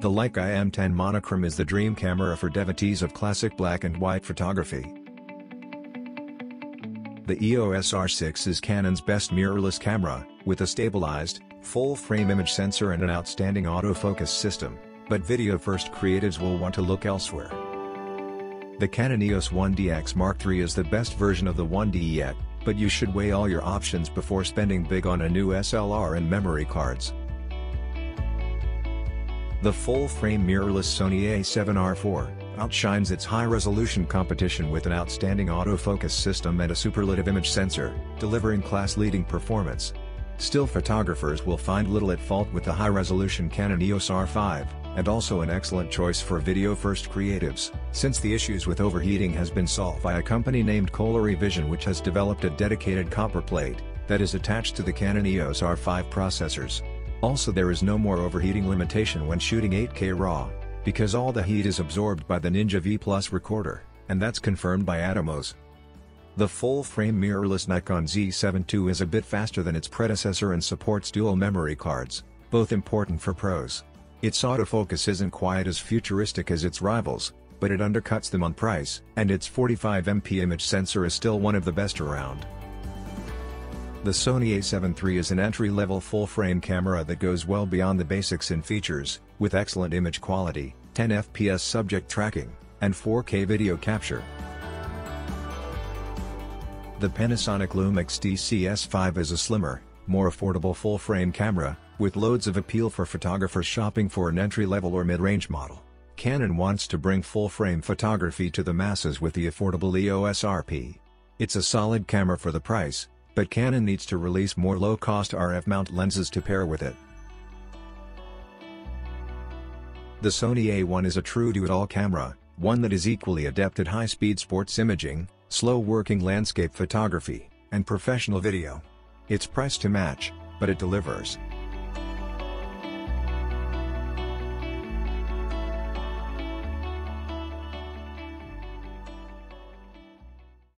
The Leica M10 Monochrom is the dream camera for devotees of classic black and white photography. The EOS R5 is Canon's best mirrorless camera, with a stabilized, full-frame image sensor and an outstanding autofocus system, but video-first creatives will want to look elsewhere. The Canon EOS 1DX Mark III is the best version of the 1D yet, but you should weigh all your options before spending big on a new SLR and memory cards. The full-frame mirrorless Sony A7 IV outshines its high-resolution competition with an outstanding autofocus system and a superlative image sensor, delivering class-leading performance. Still, photographers will find little at fault with the high-resolution Canon EOS R5, and also an excellent choice for video-first creatives, since the issues with overheating has been solved by a company named Color Vision, which has developed a dedicated copper plate that is attached to the Canon EOS R5 processors. Also, there is no more overheating limitation when shooting 8K RAW, because all the heat is absorbed by the Ninja V Plus recorder, and that's confirmed by Atomos. The full-frame mirrorless Nikon Z7 II is a bit faster than its predecessor and supports dual memory cards, both important for pros. Its autofocus isn't quite as futuristic as its rivals, but it undercuts them on price, and its 45MP image sensor is still one of the best around. The Sony A7 III is an entry-level full-frame camera that goes well beyond the basics in features, with excellent image quality, 10 FPS subject tracking, and 4K video capture. The Panasonic Lumix DC-S5 is a slimmer, more affordable full-frame camera, with loads of appeal for photographers shopping for an entry-level or mid-range model. Canon wants to bring full-frame photography to the masses with the affordable EOS RP. It's a solid camera for the price, but Canon needs to release more low-cost RF mount lenses to pair with it. The Sony A1 is a true do-it-all camera, one that is equally adept at high-speed sports imaging, slow-working landscape photography, and professional video. It's priced to match, but it delivers.